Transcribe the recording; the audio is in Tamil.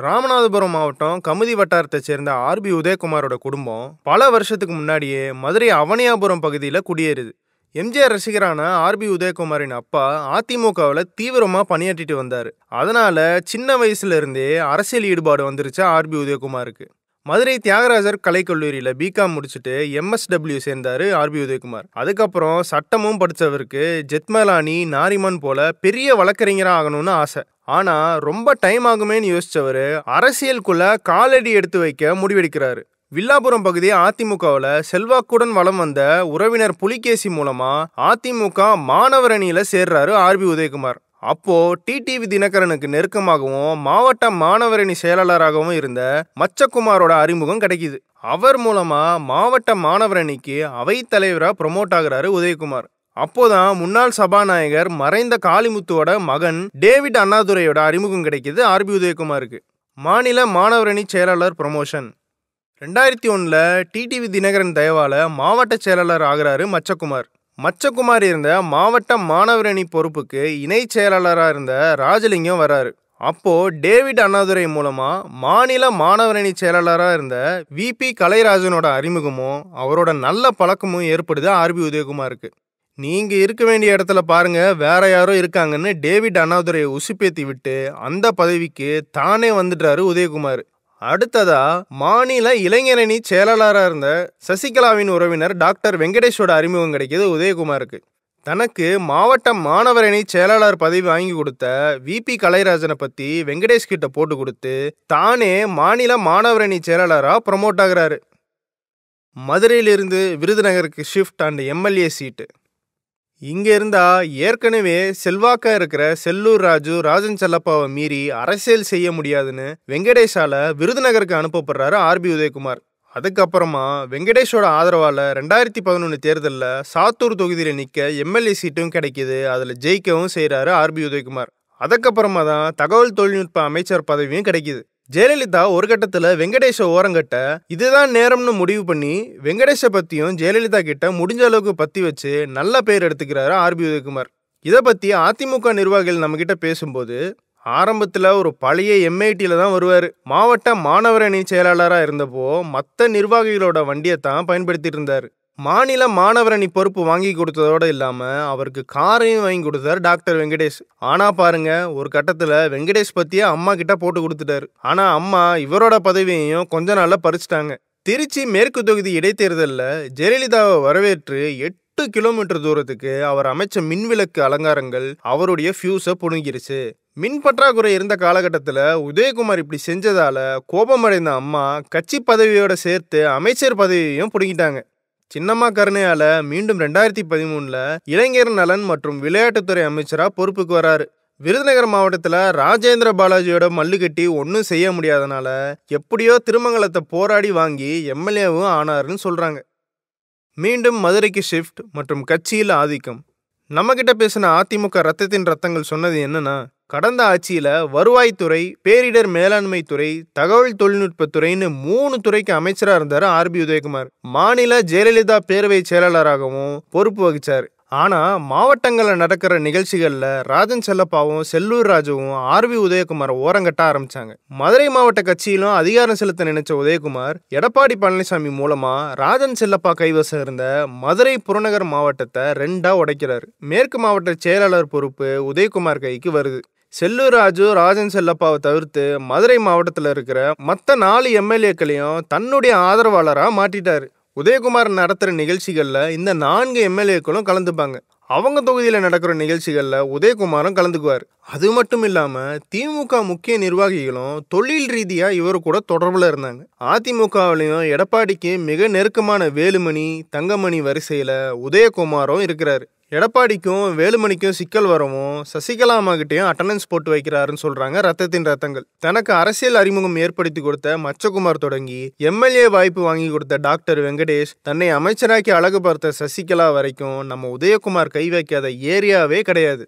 ராமநாதபுரம் மாவட்டம் கமுதி வட்டாரத்தை சேர்ந்த ஆர்பி உதயகுமாரோட குடும்பம் பல வருஷத்துக்கு முன்னாடியே மதுரை அவனியாபுரம் பகுதியில் குடியேறுது. எம்ஜிஆர் ரசிகரான ஆர்பி உதயகுமாரின் அப்பா அதிமுகவில் தீவிரமா பணியாற்றிட்டு வந்தாரு. அதனால சின்ன வயசுல இருந்தே அரசியல் ஈடுபாடு வந்துருச்சு ஆர்பி உதயகுமாருக்கு. மதுரை தியாகராஜர் கலைக்கல்லூரியில் பிகாம் முடிச்சுட்டு எம்எஸ்டபிள்யூ சேர்ந்தாரு ஆர்பி உதயகுமார். அதுக்கப்புறம் சட்டமும் படித்தவருக்கு ஜெத்மலானி, நாரிமன் போல பெரிய வழக்கறிஞராக ஆகணும்னு ஆசை. ஆனா ரொம்ப டைம் ஆகுமேன்னு யோசிச்சவர் அரசியலுக்குள்ள காலடி எடுத்து வைக்க முடிவெடுக்கிறாரு. வில்லாபுரம் பகுதி அதிமுகவில் செல்வாக்குடன் வலம் வந்த உறவினர் புலிகேசி மூலமா அதிமுக மாணவர் அணியில சேர்றாரு ஆர்பி உதயகுமார். அப்போ டிடிவி தினகரனுக்கு நெருக்கமாகவும் மாவட்ட மாணவரணி செயலாளராகவும் இருந்த மச்சகுமாரோட அறிமுகம் கிடைக்குது. அவர் மூலமா மாவட்ட மாணவரணிக்கு அவைத்தலைவரா ப்ரமோட் ஆகுறாரு உதயகுமார். அப்போதான் முன்னாள் சபாநாயகர் மறைந்த காளிமுத்துவோட மகன் டேவிட் அண்ணாதுரையோட அறிமுகம் கிடைக்குது ஆர்பி உதயகுமாருக்கு. மாநில மாணவரணி செயலாளர் ப்ரமோஷன். 2001 டிடிவி தினகரன் தயவால மாவட்ட செயலாளர் ஆகிறாரு மச்சகுமார். மச்சகுமார் இருந்த மாவட்ட மாணவரணி பொறுப்புக்கு இணை செயலாளராக இருந்த ராஜலிங்கம் வராரு. அப்போ டேவிட் அண்ணாதுரை மூலமா மாநில மாணவரணி செயலாளராக இருந்த விபி கலைராஜனோட அறிமுகமும் அவரோட நல்ல பழக்கமும் ஏற்படுது ஆர்பி உதயகுமாருக்கு. நீங்க இருக்க வேண்டிய இடத்துல பாருங்க, வேற யாரோ இருக்காங்கன்னு டேவிட் அண்ணாதுரையை உசுப்பேத்தி விட்டு அந்த பதவிக்கு தானே வந்துட்டாரு உதயகுமார். அடுத்ததா மாநில இளைஞரணி செயலாளராக இருந்த சசிகலாவின் உறவினர் டாக்டர் வெங்கடேஷோட அறிமுகம் கிடைக்கிது உதயகுமாருக்கு. தனக்கு மாவட்ட மாணவரணி செயலாளர் பதவி வாங்கி கொடுத்த விபி கலைராஜனை பத்தி வெங்கடேஷ் கிட்ட போட்டு கொடுத்து தானே மாநில மாணவரணி செயலாளராக ப்ரமோட் ஆகிறாரு. மதுரையிலிருந்து விருதுநகருக்கு ஷிஃப்ட் அண்ட் எம்எல்ஏ சீட்டு. இங்க இருந்தா ஏற்கனவே செல்வாக்கா இருக்கிற செல்லூர் ராஜு, ராஜன் செல்லப்பாவை மீறி அரசியல் செய்ய முடியாதுன்னு வெங்கடேஷால விருதுநகருக்கு அனுப்பப்படுறாரு ஆர்பி உதயகுமார். அதுக்கப்புறமா வெங்கடேஷோட ஆதரவால 2011 தேர்தலில் சாத்தூர் தொகுதியில நிக்க எம்எல்ஏ சீட்டும் கிடைக்கிது. அதுல ஜெயிக்கவும் செய்யறாரு ஆர்பி உதயகுமார். அதுக்கப்புறமா தான் தகவல் தொழில்நுட்ப அமைச்சர் பதவியும் கிடைக்கிது. ஜெயலலிதா ஒரு கட்டத்தில் வெங்கடேஷை ஓரங்கட்ட இதுதான் நேரம்னு முடிவு பண்ணி வெங்கடேஷை பற்றியும் ஜெயலலிதா கிட்ட முடிஞ்ச அளவுக்கு பற்றி வச்சு நல்ல பேர் எடுத்துக்கிறாரு ஆர்பி உதயகுமார். இதை பற்றி அதிமுக நிர்வாகிகள் நம்மக்கிட்ட பேசும்போது ஆரம்பத்தில் ஒரு பழைய எம்ஐடியில் தான் வருவார். மாவட்ட மாணவரணி செயலாளராக இருந்தப்போ மற்ற நிர்வாகிகளோட வண்டியை தான் பயன்படுத்திட்டு இருந்தார். மாநில மாணவரணி பொறுப்பு வாங்கி கொடுத்ததோடு இல்லாமல் அவருக்கு காரையும் வாங்கி கொடுத்தாரு டாக்டர் வெங்கடேஷ். ஆனால் பாருங்க, ஒரு கட்டத்தில் வெங்கடேஷ் பற்றியே அம்மா கிட்ட போட்டு கொடுத்துட்டாரு. ஆனால் அம்மா இவரோட பதவியையும் கொஞ்ச நாளில் பறிச்சிட்டாங்க. திருச்சி மேற்கு தொகுதி இடைத்தேர்தலில் ஜெயலலிதாவை வரவேற்று 8 கிலோமீட்டர் தூரத்துக்கு அவர் அமைச்ச மின்விளக்கு அலங்காரங்கள் அவருடைய ஃபியூஸை புடுங்கிருச்சு. மின் பற்றாக்குறை இருந்த காலகட்டத்தில் உதயகுமார் இப்படி செஞ்சதால கோபமடைந்த அம்மா கட்சி பதவியோட சேர்த்து அமைச்சர் பதவியையும் பிடுங்கிட்டாங்க. சின்னம்மா கருணையால மீண்டும் 2013 இளைஞர் நலன் மற்றும் விளையாட்டுத்துறை அமைச்சரா பொறுப்புக்கு வராரு. விருதுநகர் மாவட்டத்தில் ராஜேந்திர பாலாஜியோட மல்லுக்கட்டி ஒன்றும் செய்ய முடியாதனால எப்படியோ திருமங்கலத்தை போராடி வாங்கி எம்எல்ஏவும் ஆனாருன்னு சொல்றாங்க. மீண்டும் மதுரைக்கு ஷிஃப்ட் மற்றும் கட்சியில் ஆதிக்கம். நம்ம கிட்ட பேசின அதிமுக ரத்தத்தின் ரத்தங்கள் சொன்னது என்னன்னா, கடந்த ஆட்சியில வருவாய்த்துறை, பேரிடர் மேலாண்மை துறை, தகவல் தொழில்நுட்பத்துறைன்னு 3 துறைக்கு அமைச்சரா இருந்தாரு ஆர்பி உதயகுமார். மாநில ஜெயலலிதா பேரவை செயலாளராகவும் பொறுப்பு வகிச்சாரு. ஆனா மாவட்டங்களில் நடக்கிற நிகழ்ச்சிகள்ல ராஜன் செல்லப்பாவும் செல்லூர் ராஜுவும் ஆர்பி உதயகுமாரை ஓரங்கட்ட ஆரம்பிச்சாங்க. மதுரை மாவட்ட கட்சியிலும் அதிகாரம் செலுத்த நினைச்ச உதயகுமார் எடப்பாடி பழனிசாமி மூலமா ராஜன் செல்லப்பா கைவசம் இருந்த மதுரை புறநகர் மாவட்டத்தை 2ஆ உடைக்கிறாரு. மேற்கு மாவட்ட செயலாளர் பொறுப்பு உதயகுமார் கைக்கு வருது. செல்லூர் ராஜு, ராஜன் செல்லப்பாவை தவிர்த்து மதுரை மாவட்டத்தில் இருக்கிற மற்ற 4 எம்எல்ஏக்களையும் தன்னுடைய ஆதரவாளராக மாற்றிட்டாரு. உதயகுமார் நடத்துகிற நிகழ்ச்சிகளில் இந்த 4 எம்எல்ஏக்களும் கலந்துப்பாங்க. அவங்க தொகுதியில் நடக்கிற நிகழ்ச்சிகளில் உதயகுமாரும் கலந்துக்குவார். அது மட்டும் இல்லாமல் திமுக முக்கிய நிர்வாகிகளும் தொழில் ரீதியாக இவர் கூட தொடர்பில் இருந்தாங்க. அதிமுகவிலையும் எடப்பாடிக்கு மிக நெருக்கமான வேலுமணி, தங்கமணி வரிசையில் உதயகுமாரும் இருக்கிறாரு. எடப்பாடிக்கும் வேலுமணிக்கும் சிக்கல் வரவும் சசிகலா அம்மாகிட்டையும் அட்டண்டன்ஸ் போட்டு வைக்கிறாருன்னு சொல்றாங்க ரத்தத்தின் ரத்தங்கள். தனக்கு அரசியல் அறிமுகம் ஏற்படுத்தி கொடுத்த மச்சகுமார் தொடங்கி எம்எல்ஏ வாய்ப்பு வாங்கி கொடுத்த டாக்டர் வெங்கடேஷ், தன்னை அமைச்சராக்கி அழகு பார்த்த சசிகலா வரைக்கும் நம்ம உதயகுமார் கை வைக்காத ஏரியாவே கிடையாது.